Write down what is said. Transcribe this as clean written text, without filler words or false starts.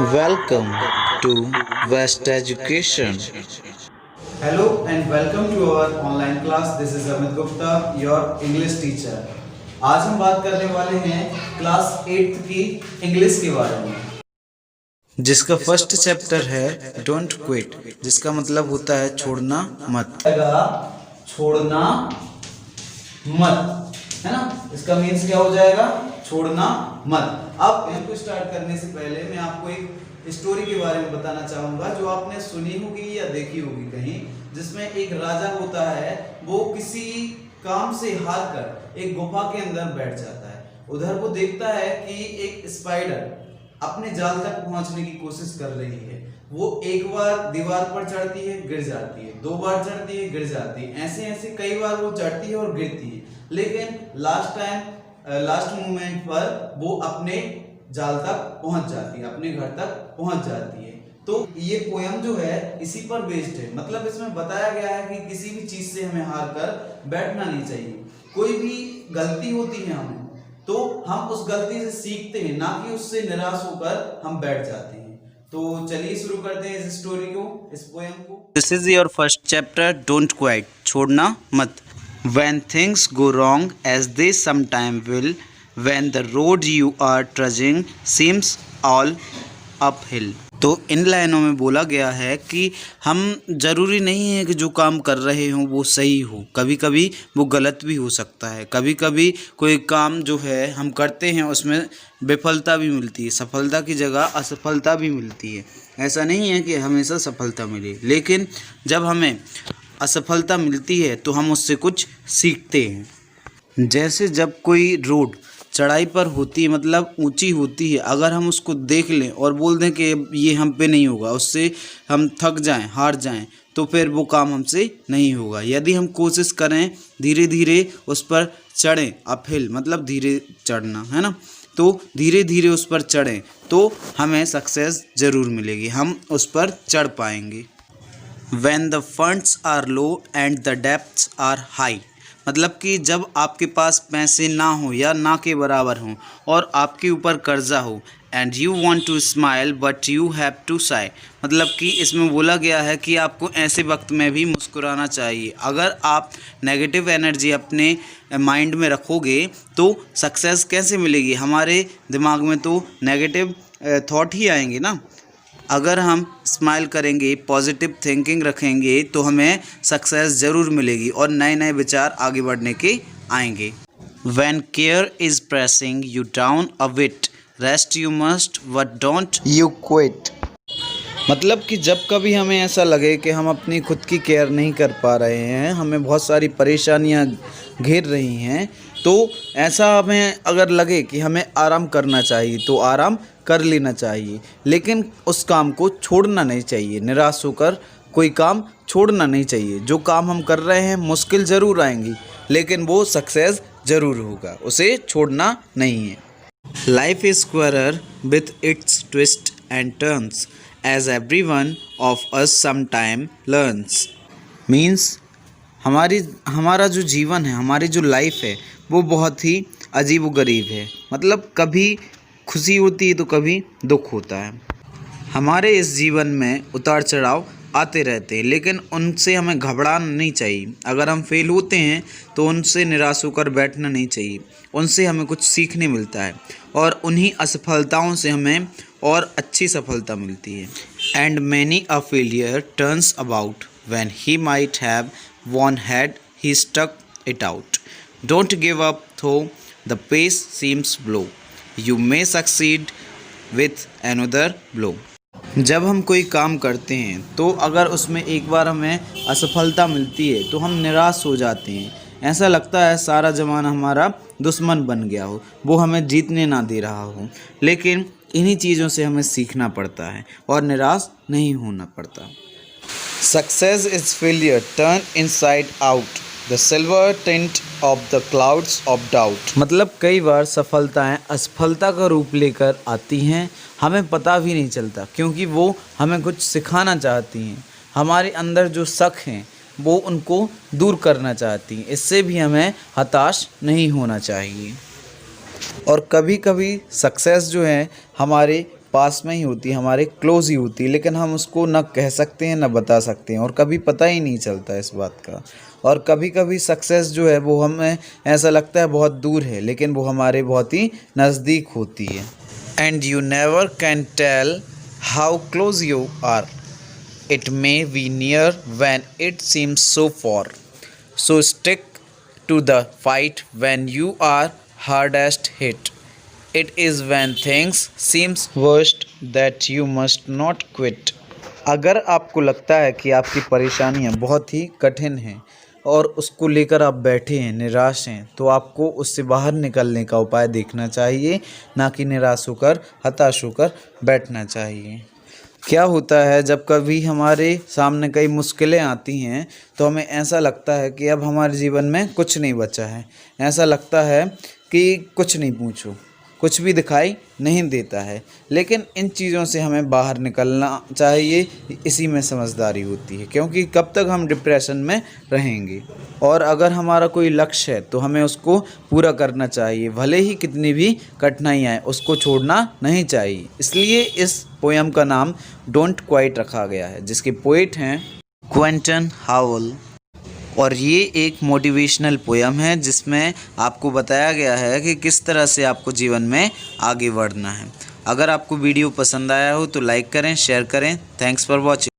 Welcome to West Education. Hello and welcome to our online class. This is Amit Gupta, your English teacher. आज हम बात करने वाले हैं क्लास 8th की इंग्लिश के बारे में, जिसका फर्स्ट चैप्टर है डोंट क्विट, जिसका मतलब होता है छोड़ना मत। छोड़ना मत, है ना। इसका मीन्स क्या हो जाएगा? छोड़ना मत। अब इनको स्टार्ट करने से पहले मैं आपको एक स्टोरी के बारे में बताना चाहूंगा जो आपने सुनी होगी या देखी होगी कहीं, जिसमें एक राजा होता है, वो किसी काम से हार कर एक गुफा के अंदर बैठ जाता है। उधर वो देखता है कि एक स्पाइडर अपने जाल तक पहुंचने की कोशिश कर रही है। वो एक बार दीवार पर चढ़ती है, गिर जाती है, दो बार चढ़ती है, गिर जाती है, ऐसे ऐसे कई बार वो चढ़ती है और गिरती है, लेकिन लास्ट मोमेंट पर वो अपने जाल तक पहुंच जाती है, अपने घर तक पहुंच जाती है। तो ये पोयम जो है इसी पर बेस्ड है। मतलब इसमें बताया गया है कि किसी भी चीज से हमें हार कर बैठना नहीं चाहिए। कोई भी गलती होती है हमें, तो हम उस गलती से सीखते हैं, ना कि उससे निराश होकर हम बैठ जाते हैं। तो चलिए शुरू करते हैं इस स्टोरी को, इस पोयम को। This is your first chapter don't quit, छोड़ना मत। When things go wrong as they sometime will, when the road you are trudging seems all uphill। तो इन लाइनों में बोला गया है कि हम ज़रूरी नहीं है कि जो काम कर रहे हों वो सही हो, कभी कभी वो गलत भी हो सकता है। कभी कभी कोई काम जो है हम करते हैं उसमें विफलता भी मिलती है, सफलता की जगह असफलता भी मिलती है। ऐसा नहीं है कि हमेशा सफलता मिले, लेकिन जब हमें असफलता मिलती है तो हम उससे कुछ सीखते हैं। जैसे जब कोई रोड चढ़ाई पर होती है, मतलब ऊंची होती है, अगर हम उसको देख लें और बोल दें कि ये हम पे नहीं होगा, उससे हम थक जाएं, हार जाएं, तो फिर वो काम हमसे नहीं होगा। यदि हम कोशिश करें, धीरे धीरे उस पर चढ़ें, अपहिल मतलब धीरे चढ़ना, है ना, तो धीरे धीरे उस पर चढ़ें तो हमें सक्सेस ज़रूर मिलेगी, हम उस पर चढ़ पाएंगे। When the funds are low and the debts are high, मतलब कि जब आपके पास पैसे ना हो या ना के बराबर हों और आपके ऊपर कर्जा हो, and you want to smile but you have to sigh, मतलब कि इसमें बोला गया है कि आपको ऐसे वक्त में भी मुस्कुराना चाहिए। अगर आप नेगेटिव एनर्जी अपने माइंड में रखोगे तो सक्सेस कैसे मिलेगी? हमारे दिमाग में तो नेगेटिव थॉट ही आएंगे ना। अगर हम स्माइल करेंगे, पॉजिटिव थिंकिंग रखेंगे, तो हमें सक्सेस ज़रूर मिलेगी और नए नए विचार आगे बढ़ने के आएंगे। When care is pressing you down a bit, rest you must but don't you quit। मतलब कि जब कभी हमें ऐसा लगे कि हम अपनी खुद की केयर नहीं कर पा रहे हैं, हमें बहुत सारी परेशानियां घेर रही हैं, तो ऐसा हमें अगर लगे कि हमें आराम करना चाहिए तो आराम कर लेना चाहिए, लेकिन उस काम को छोड़ना नहीं चाहिए। निराश होकर कोई काम छोड़ना नहीं चाहिए। जो काम हम कर रहे हैं मुश्किल ज़रूर आएंगी, लेकिन वो सक्सेस ज़रूर होगा, उसे छोड़ना नहीं है। Life is square with its twist and turns as everyone of us sometime learns। Means हमारा जो जीवन है, हमारी जो लाइफ है, वो बहुत ही अजीब व गरीब है। मतलब कभी खुशी होती है तो कभी दुख होता है। हमारे इस जीवन में उतार चढ़ाव आते रहते हैं, लेकिन उनसे हमें घबराना नहीं चाहिए। अगर हम फेल होते हैं तो उनसे निराश होकर बैठना नहीं चाहिए। उनसे हमें कुछ सीखने मिलता है और उन्हीं असफलताओं से हमें और अच्छी सफलता मिलती है। And many a failure turns about when he might have won had he stuck it out. Don't give up though the pace seems blow, you may succeed with another blow. जब हम कोई काम करते हैं तो अगर उसमें एक बार हमें असफलता मिलती है तो हम निराश हो जाते हैं। ऐसा लगता है सारा ज़माना हमारा दुश्मन बन गया हो, वो हमें जीतने ना दे रहा हो, लेकिन इन्हीं चीज़ों से हमें सीखना पड़ता है और निराश नहीं होना पड़ता। Success is failure turn inside out, the silver tint of the clouds of doubt. मतलब कई बार सफलताएं असफलता का रूप लेकर आती हैं, हमें पता भी नहीं चलता, क्योंकि वो हमें कुछ सिखाना चाहती हैं। हमारे अंदर जो शक हैं वो उनको दूर करना चाहती हैं। इससे भी हमें हताश नहीं होना चाहिए। और कभी कभी सक्सेस जो है हमारे पास में ही होती है, हमारे क्लोज ही होती है, लेकिन हम उसको न कह सकते हैं न बता सकते हैं और कभी पता ही नहीं चलता इस बात का। और कभी कभी सक्सेस जो है वो हमें ऐसा लगता है बहुत दूर है, लेकिन वो हमारे बहुत ही नज़दीक होती है। And you never can tell how close you are, it may be near when it seems so far, so stick to the fight when you are hardest hit. It is when things seems worst that you must not quit. अगर आपको लगता है कि आपकी परेशानियां बहुत ही कठिन हैं और उसको लेकर आप बैठे हैं, निराश हैं, तो आपको उससे बाहर निकलने का उपाय देखना चाहिए, ना कि निराश होकर, हताश होकर बैठना चाहिए। क्या होता है जब कभी हमारे सामने कई मुश्किलें आती हैं तो हमें ऐसा लगता है कि अब हमारे जीवन में कुछ नहीं बचा है, ऐसा लगता है कि कुछ नहीं पूछो, कुछ भी दिखाई नहीं देता है। लेकिन इन चीज़ों से हमें बाहर निकलना चाहिए, इसी में समझदारी होती है, क्योंकि कब तक हम डिप्रेशन में रहेंगे। और अगर हमारा कोई लक्ष्य है तो हमें उसको पूरा करना चाहिए, भले ही कितनी भी कठिनाई आए, उसको छोड़ना नहीं चाहिए। इसलिए इस पोयम का नाम डोंट क्वाइट रखा गया है, जिसके पोइट हैं क्विंटन हावल। और ये एक मोटिवेशनल पोयम है जिसमें आपको बताया गया है कि किस तरह से आपको जीवन में आगे बढ़ना है। अगर आपको वीडियो पसंद आया हो तो लाइक करें, शेयर करें। Thanks for watching.